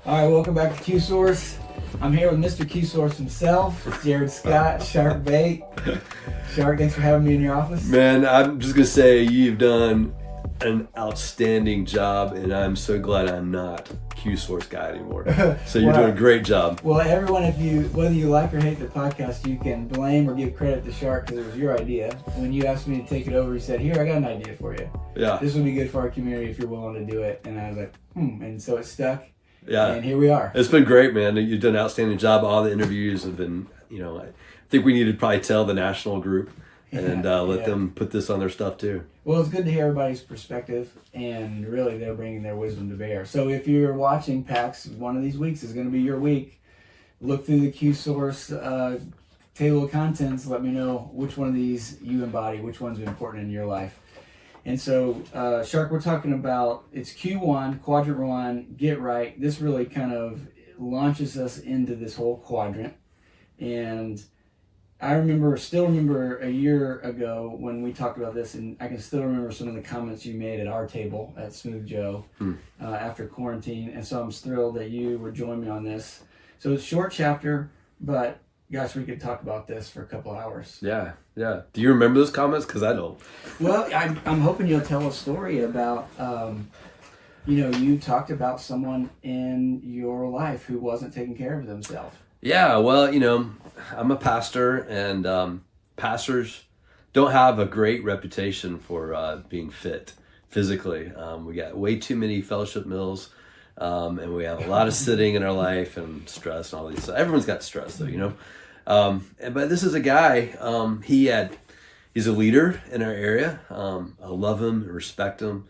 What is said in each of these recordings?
All right, welcome back to Q Source. I'm here with Mr. Q Source himself, Jared Scott, Shark Bait. Shark, thanks for having me in your office. Man, I'm just gonna say you've done an outstanding job, and I'm so glad I'm not Q Source guy anymore. So you're doing a great job. Well, everyone, whether you like or hate the podcast, you can blame or give credit to Shark because it was your idea. When you asked me to take it over, he said, "Here, I got an idea for you. Yeah, this would be good for our community if you're willing to do it." And I was like, and so it stuck. Yeah, and here we are. It's been great, man. You've done an outstanding job. All the interviews have been, I think we need to probably tell the national group and let them put this on their stuff too. Well, it's good to hear everybody's perspective, and really they're bringing their wisdom to bear. So if you're watching PAX, one of these weeks is going to be your week. Look through the Q Source table of contents. Let me know which one of these you embody, which one's important in your life. And so, Shark, we're talking about, it's Q1, Quadrant 1, Get Right. This really kind of launches us into this whole quadrant. And I still remember a year ago when we talked about this, and I can still remember some of the comments you made at our table at Smooth Joe after quarantine. And so I'm thrilled that you would join me on this. So it's a short chapter, but gosh, we could talk about this for a couple hours. Yeah. Do you remember those comments? Because I don't. Well, I'm hoping you'll tell a story about, you talked about someone in your life who wasn't taking care of themselves. Yeah, well, I'm a pastor, and pastors don't have a great reputation for being fit physically. We got way too many fellowship meals, and we have a lot of sitting in our life and stress and all these. So everyone's got stress, though, but this is a guy. He's a leader in our area. I love him, respect him.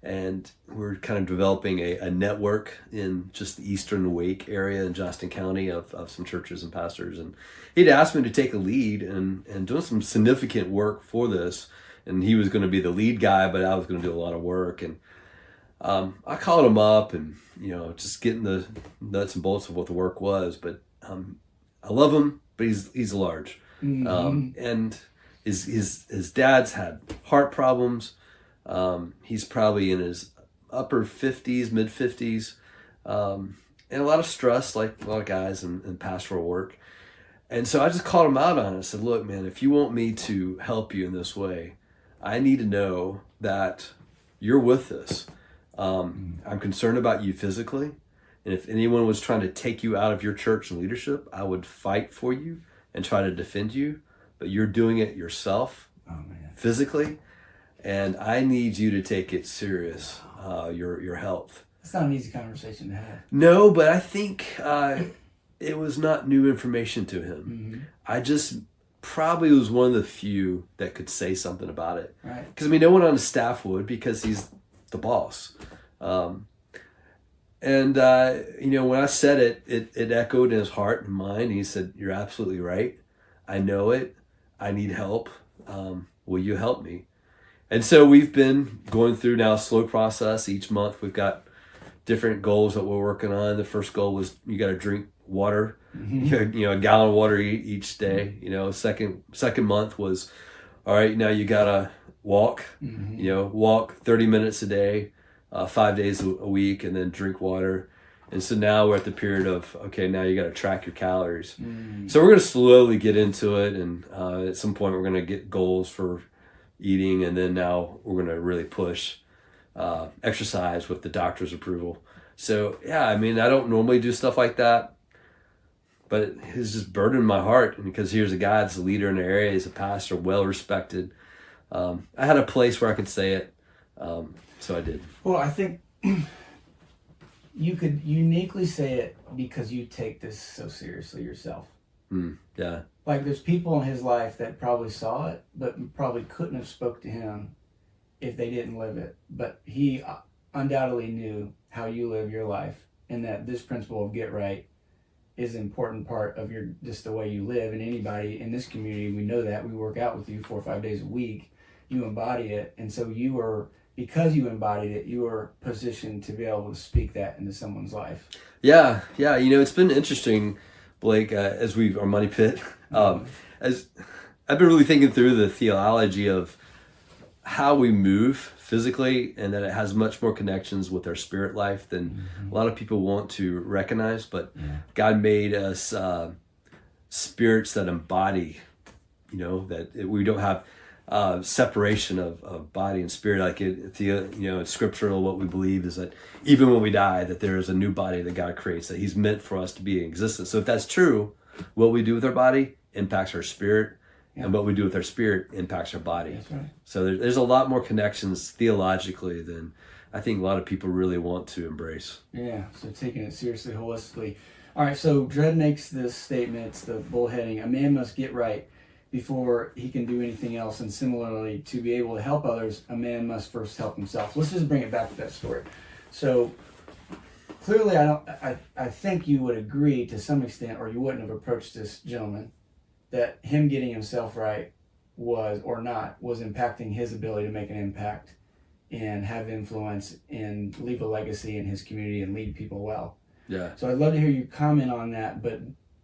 And we're kind of developing a network in just the Eastern Wake area in Johnston County of some churches and pastors. And he'd asked me to take a lead and doing some significant work for this. And he was going to be the lead guy, but I was going to do a lot of work. And I called him up and, just getting the nuts and bolts of what the work was. But I love him, but he's large. Mm-hmm. And his dad's had heart problems. He's probably in his upper 50s, mid 50s, and a lot of stress, like a lot of guys in pastoral work. And so I just called him out on it. I said, "Look, man, if you want me to help you in this way, I need to know that you're with this. I'm concerned about you physically. And if anyone was trying to take you out of your church and leadership, I would fight for you and try to defend you. But you're doing it yourself, physically. And I need you to take it serious, your health." It's not an easy conversation to have. No, but I think it was not new information to him. Mm-hmm. I just probably was one of the few that could say something about it. Right. Because, no one on his staff would, because he's the boss. When I said it echoed in his heart and mind. He said, "You're absolutely right. I know it. I need help. Will you help me?" And so we've been going through now a slow process. Each month we've got different goals that we're working on. The first goal was you got to drink water, a gallon of water each day. Second month was, all right, now you got to walk, walk 30 minutes a day, 5 days a week, and then drink water. And so now we're at the period of, okay, now you got to track your calories. So we're going to slowly get into it. And at some point we're going to get goals for eating, and then now we're going to really push exercise with the doctor's approval. So I don't normally do stuff like that, but it's just burdened my heart, because here's a guy that's a leader in the area. He's a pastor, well respected. I had a place where I could say it, so I did. Well, I think you could uniquely say it because you take this so seriously yourself. Yeah. Like, there's people in his life that probably saw it, but probably couldn't have spoke to him if they didn't live it. But he undoubtedly knew how you live your life, and that this principle of get right is an important part of just the way you live. And anybody in this community, we know that. We work out with you 4 or 5 days a week. You embody it. And so because you embodied it, you were positioned to be able to speak that into someone's life. Yeah. It's been interesting, Blake, as our money pit, as I've been really thinking through the theology of how we move physically, and that it has much more connections with our spirit life than a lot of people want to recognize. But God made us spirits that embody, that we don't have separation of body and spirit. Like in scriptural, what we believe is that even when we die, that there is a new body that God creates, that He's meant for us to be in existence. So if that's true, what we do with our body impacts our spirit, and what we do with our spirit impacts our body. That's right. So there's a lot more connections theologically than I think a lot of people really want to embrace. Yeah, so taking it seriously, holistically. All right, so Dredd makes this statement, it's the bullheading, a man must get right before he can do anything else. And similarly, to be able to help others, a man must first help himself. Let's just bring it back to that story. So clearly, I think you would agree to some extent, or you wouldn't have approached this gentleman, that him getting himself right was impacting his ability to make an impact and have influence and leave a legacy in his community and lead people well. Yeah. So I'd love to hear you comment on that, but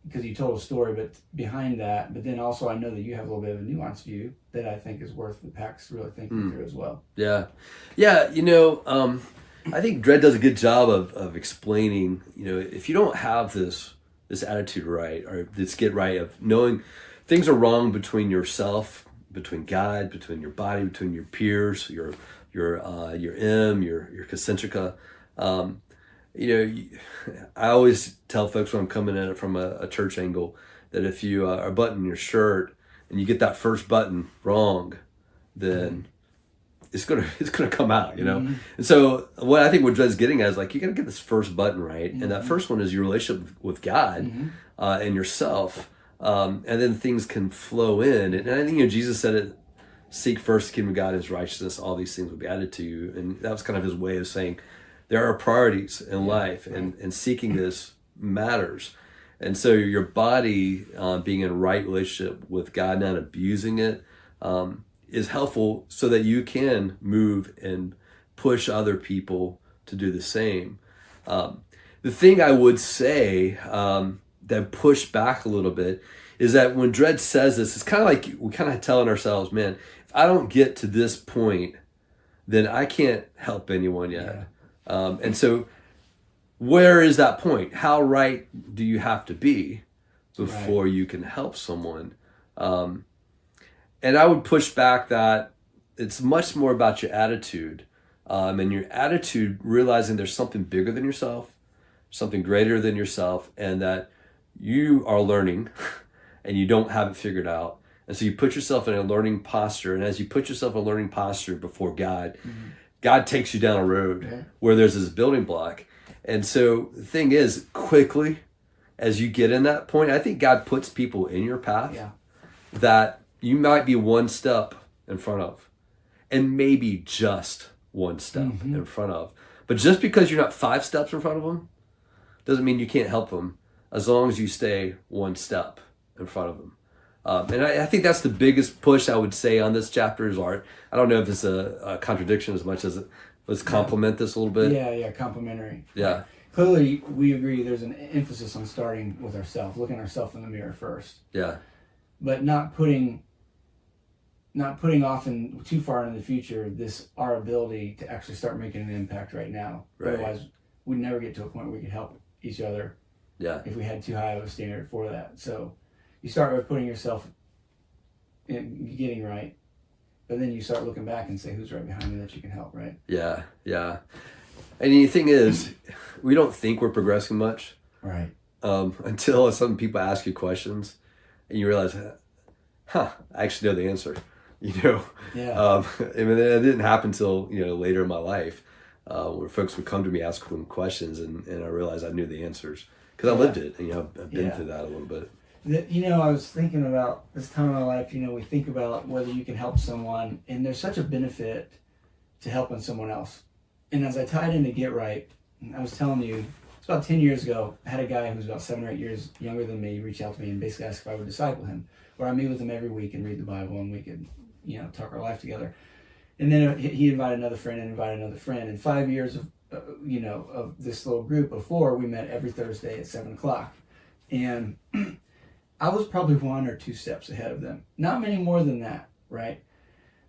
because you told a story, but behind that, but then also I know that you have a little bit of a nuanced view that I think is worth the PAX really thinking through as well. Yeah. Yeah, I think Dredd does a good job of explaining, if you don't have this attitude right, or this get right of knowing things are wrong between yourself, between God, between your body, between your peers, your concentrica. I always tell folks when I'm coming at it from a church angle that if you are buttoning your shirt and you get that first button wrong, then it's gonna come out, And so what Dredd's getting at is like, you gotta get this first button right, and that first one is your relationship with God and yourself, and then things can flow in. And I think Jesus said it: "Seek first the kingdom of God and His righteousness; all these things will be added to you." And that was kind of His way of saying there are priorities in life, and seeking this matters. And so your body being in right relationship with God, not abusing it, is helpful so that you can move and push other people to do the same. The thing I would say that pushed back a little bit is that when Dredd says this, it's kind of like we're kind of telling ourselves, man, if I don't get to this point, then I can't help anyone yet. And so where is that point? How right do you have to be before you can help someone? And I would push back that it's much more about your attitude, and your attitude realizing there's something bigger than yourself, something greater than yourself, and that you are learning and you don't have it figured out. And so you put yourself in a learning posture, and as you put yourself in a learning posture before God, God takes you down a road where there's this building block. And so the thing is, quickly, as you get in that point, I think God puts people in your path that you might be one step in front of, and maybe just one step in front of. But just because you're not 5 steps in front of them doesn't mean you can't help them, as long as you stay one step in front of them. And I think that's the biggest push I would say on this chapter is art. I don't know if it's a contradiction as much as let's complement this a little bit. Yeah, complementary. Yeah. Clearly, we agree there's an emphasis on starting with ourselves, looking ourselves in the mirror first. Yeah. But not putting off in too far into the future our ability to actually start making an impact right now. Right. Otherwise, we'd never get to a point where we could help each other. Yeah. If we had too high of a standard for that. So you start by putting yourself in getting right, but then you start looking back and say, who's right behind me that you can help, right? Yeah. And the thing is, we don't think we're progressing much. Right. Until some people ask you questions and you realize, I actually know the answer. Yeah. I mean, it didn't happen until later in my life, where folks would come to me asking questions, and I realized I knew the answers because I lived it, and I've been through that a little bit. I was thinking about this time in my life. We think about whether you can help someone, and there's such a benefit to helping someone else. And as I tied into Get Right, I was telling you, it's about 10 years ago. I had a guy who was about 7 or 8 years younger than me reach out to me and basically ask if I would disciple him, where I meet with him every week and read the Bible, and we could talk our life together. And then he invited another friend and invited another friend. And 5 years of of this little group before, we met every Thursday at 7:00, and I was probably 1 or 2 steps ahead of them. Not many more than that, right?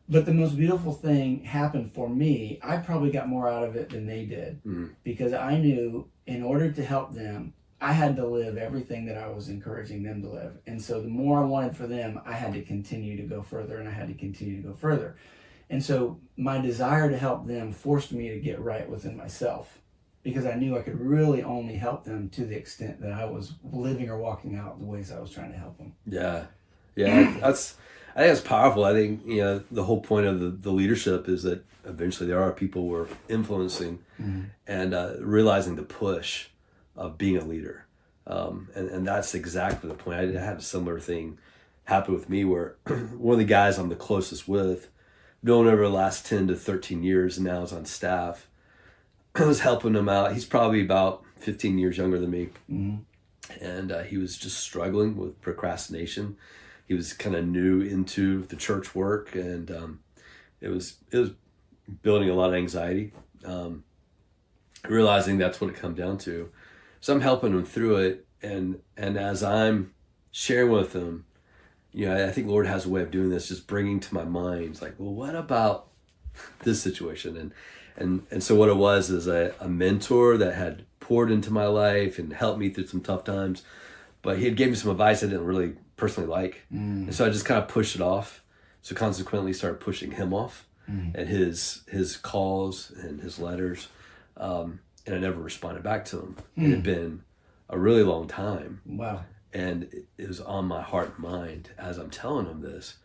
But the most beautiful thing happened for me. I probably got more out of it than they did, because I knew in order to help them, I had to live everything that I was encouraging them to live. And so the more I wanted for them, I had to continue to go further, and I had to continue to go further. And so my desire to help them forced me to get right within myself, because I knew I could really only help them to the extent that I was living or walking out the ways I was trying to help them. Yeah. I think that's powerful. I think, the whole point of the leadership is that eventually there are people we're influencing, and realizing the push of being a leader. And that's exactly the point. I had a similar thing happen with me where one of the guys I'm the closest with, known over the last 10 to 13 years, and now is on staff. I was helping him out. He's probably about 15 years younger than me. And he was just struggling with procrastination. He was kind of new into the church work, and it was building a lot of anxiety, realizing that's what it come down to. So I'm helping him through it, and as I'm sharing with him, I think Lord has a way of doing this, just bringing to my mind, like, well, what about this situation? And so what it was is a mentor that had poured into my life and helped me through some tough times, but he had gave me some advice I didn't really personally like. And so I just kind of pushed it off. So consequently started pushing him off, and his calls and his letters. And I never responded back to him. It had been a really long time. Wow. And it was on my heart and mind as I'm telling him this.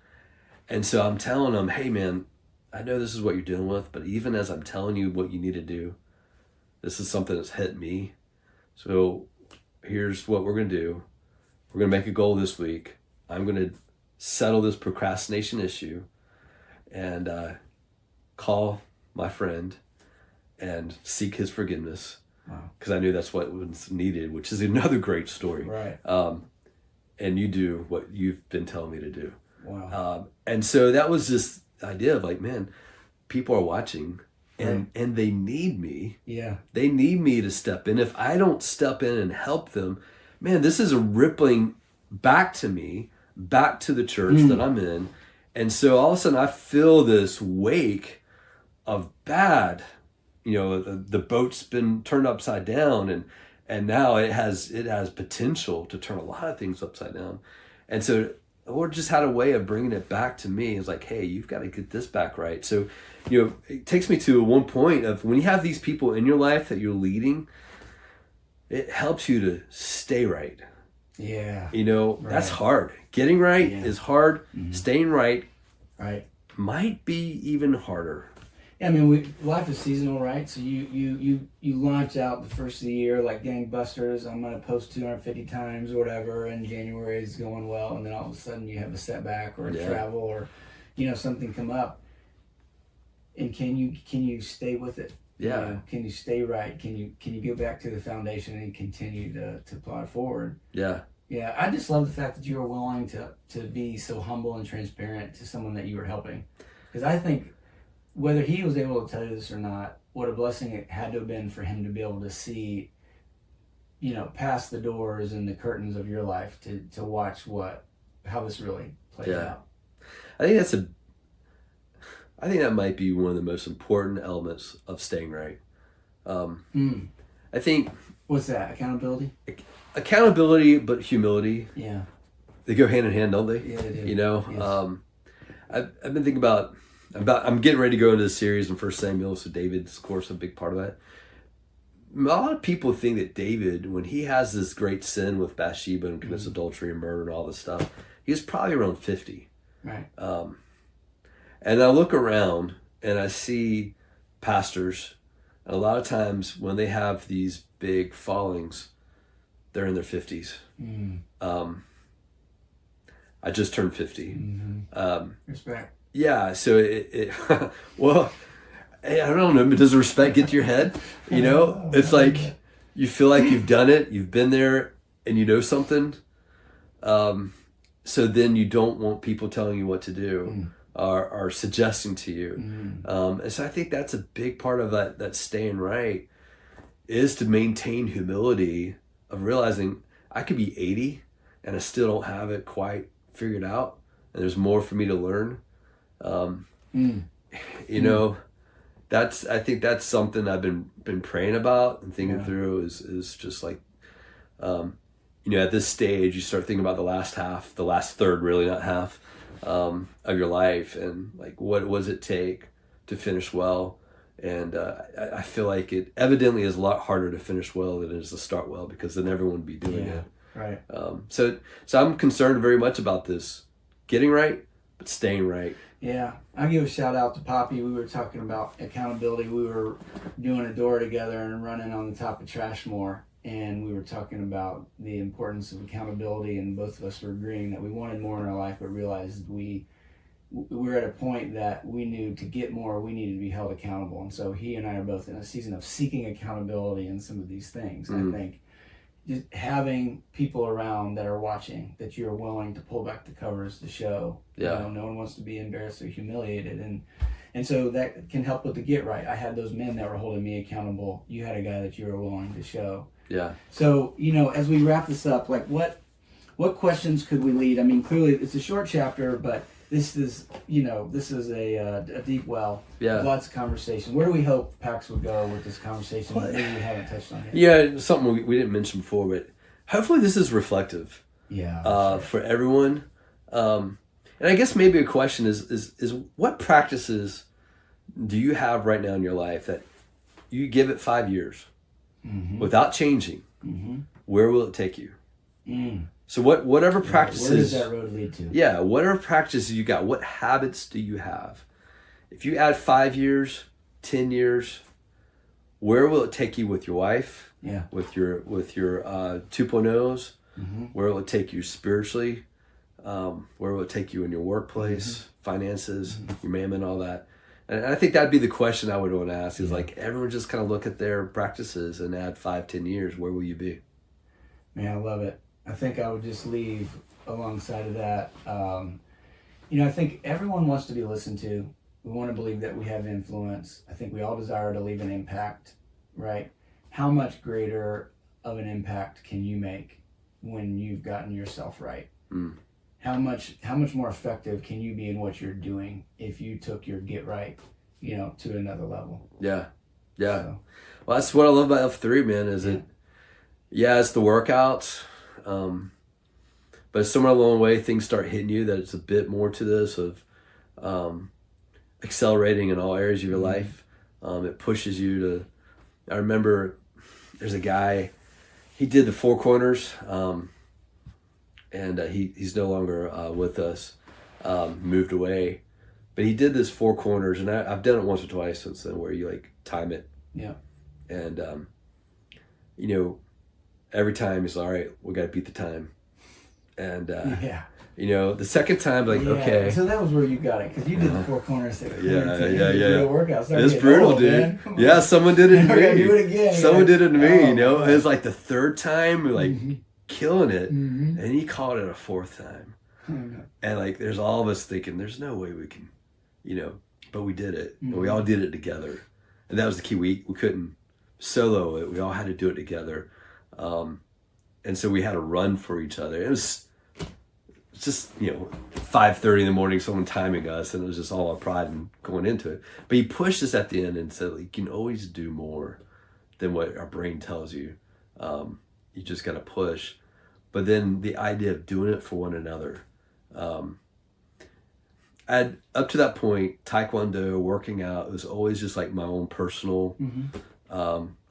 And so I'm telling him, hey man, I know this is what you're dealing with, but even as I'm telling you what you need to do, this is something that's hit me. So here's what we're going to do. We're going to make a goal this week. I'm going to settle this procrastination issue and call my friend and seek his forgiveness. Wow. Because I knew that's what was needed, which is another great story. Right. And you do what you've been telling me to do. Wow. And so that was this idea of like, man, people are watching, and they need me. Yeah. They need me to step in. If I don't step in and help them, man, this is a rippling back to me, back to the church that I'm in. And so all of a sudden I feel this wake of bad, the boat's been turned upside down, and now it has potential to turn a lot of things upside down. And so the Lord just had a way of bringing it back to me. It's like, hey, you've got to get this back right. So, it takes me to one point of when you have these people in your life that you're leading, it helps you to stay right. Yeah. That's hard. Getting right is hard. Staying right might be even harder. Yeah, I mean, life is seasonal, right? So you launch out the first of the year like gangbusters. I'm going to post 250 times or whatever, and January is going well, and then all of a sudden you have a setback or a travel or, something come up. And can you stay with it? Yeah. Can you stay right? Can you go back to the foundation and continue to plod forward? Yeah. Yeah, I just love the fact that you were willing to be so humble and transparent to someone that you were helping. Because I think whether he was able to tell you this or not, what a blessing it had to have been for him to be able to see, past the doors and the curtains of your life to watch how this really played out. I think that might be one of the most important elements of staying right. I think... What's that? Accountability? Accountability, but humility. Yeah. They go hand in hand, don't they? Yeah, they do. Yes. I've been thinking about I'm getting ready to go into the series in 1 Samuel, so David's, of course, a big part of that. A lot of people think that David, when he has this great sin with Bathsheba and commits adultery and murder and all this stuff, he's probably around 50. Right. And I look around and I see pastors, and a lot of times when they have these big fallings, they're in their 50s. I just turned 50. Respect. Yeah, so it well, I don't know, but does the respect get to your head? It's like you feel like you've done it, you've been there, and you know something. So then you don't want people telling you what to do or suggesting to you. And so I think that's a big part of that staying right is to maintain humility of realizing I could be 80 and I still don't have it quite figured out, and there's more for me to learn. You know, I think that's something I've been praying about and thinking through is just like, you know, at this stage, you start thinking about the last third, really, not half, of your life, and like, what does it take to finish well? And I feel like it evidently is a lot harder to finish well than it is to start well, because then everyone would be doing it. Right. So I'm concerned very much about this, getting right, but staying right. Yeah, I give a shout out to Poppy. We were talking about accountability. We were doing a door together and running on the top of Trashmore, and we were talking about the importance of accountability, and both of us were agreeing that we wanted more in our life, but realized we were at a point that we knew to get more, we needed to be held accountable. And so he and I are both in a season of seeking accountability in some of these things. And I think just having people around that are watching, that you're willing to pull back the covers to show, you know, no one wants to be embarrassed or humiliated. And so that can help with the get right. I had those men that were holding me accountable. You had a guy that you were willing to show. Yeah. So, you know, as we wrap this up, like what questions could we lead? I mean, clearly it's a short chapter, but this is, you know, this is a deep well. Yeah. Lots of conversation. Where do we hope PAX would go with this conversation that maybe we haven't touched on yet? Yeah, something we didn't mention before, but hopefully this is reflective. Yeah. For everyone. And I guess maybe a question is what practices do you have right now in your life that you give it 5 years without changing? Where will it take you? So whatever practices, where does that road lead to? Yeah, whatever practices you got, what habits do you have? If you add 5 years, 10 years, where will it take you with your wife? Yeah. With your 2.0s? Where will it take you spiritually? Where will it take you in your workplace, finances, your mammon, all that? And I think that'd be the question I would want to ask is like, everyone just kind of look at their practices and add 5-10 years. Where will you be? Man, I love it. I think I would just leave alongside of that. You know, I think everyone wants to be listened to. We want to believe that we have influence. I think we all desire to leave an impact, right? How much greater of an impact can you make when you've gotten yourself right? How much more effective can you be in what you're doing if you took your get right, you know, to another level? Yeah. So, Well, that's what I love about F3, man, is it's the workouts. But somewhere along the way, things start hitting you that it's a bit more to this of accelerating in all areas of your life. It pushes you to. I remember there's a guy, he did the 4 corners, and he's no longer with us, moved away, but he did this 4 corners, and I've done it once or twice since then, where you like time it. Yeah. And you know, every time he's like, all right, we got to beat the time. And, you know, the second time, like, okay. So that was where you got it, because you did the 4 corners. Yeah. Workout. It's brutal, dude. Yeah, someone did it to me. Do it again. Someone did it to me, you know. It was like the 3rd time, like, killing it. Mm-hmm. And he called it a 4th time. And, like, there's all of us thinking, there's no way we can, you know. But we did it. And we all did it together. And that was the key. We couldn't solo it. We all had to do it together. And so we had to run for each other. It was just, you know, 5:30 in the morning, someone timing us, and it was just all our pride and going into it. But he pushed us at the end and said, like, you can always do more than what our brain tells you. You just got to push. But then the idea of doing it for one another. Up to that point, Taekwondo, working out, it was always just like my own personal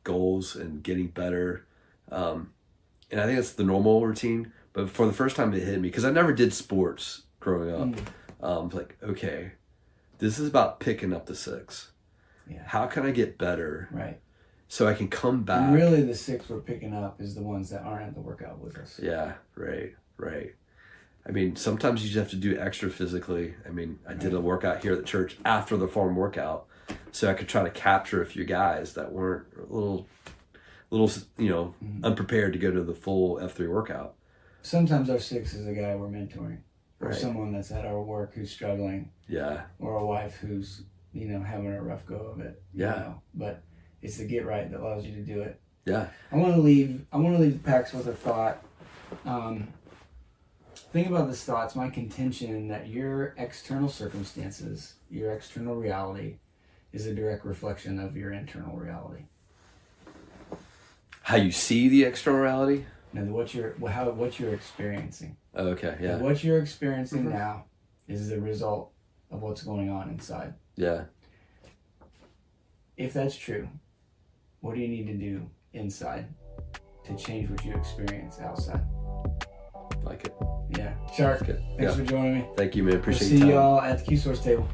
goals and getting better. And I think that's the normal routine. But for the first time it hit me, because I never did sports growing up. Like, okay, this is about picking up the 6. Yeah. How can I get better? Right. So I can come back. And really the 6 we're picking up is the ones that aren't at the workout with us. Yeah, right. I mean, sometimes you just have to do extra physically. I mean, I did a workout here at the church after the farm workout, so I could try to capture a few guys that weren't a little, you know, unprepared to go to the full F3 workout. Sometimes our 6 is a guy we're mentoring, or Right. someone that's at our work who's struggling, Yeah. or a wife who's, you know, having a rough go of it. You Yeah. know? But it's the get right that allows you to do it. Yeah. I want to leave the PAX with a thought. think about this thought. It's my contention that your external circumstances, your external reality, is a direct reflection of your internal reality. How you see the external reality? Now, what you're experiencing. Oh, okay, yeah. And what you're experiencing now is the result of what's going on inside. Yeah. If that's true, what do you need to do inside to change what you experience outside? Like it. Yeah. Shark, Good. thanks for joining me. Thank you, man. We'll Appreciate see your time. y'all at the Q Source table.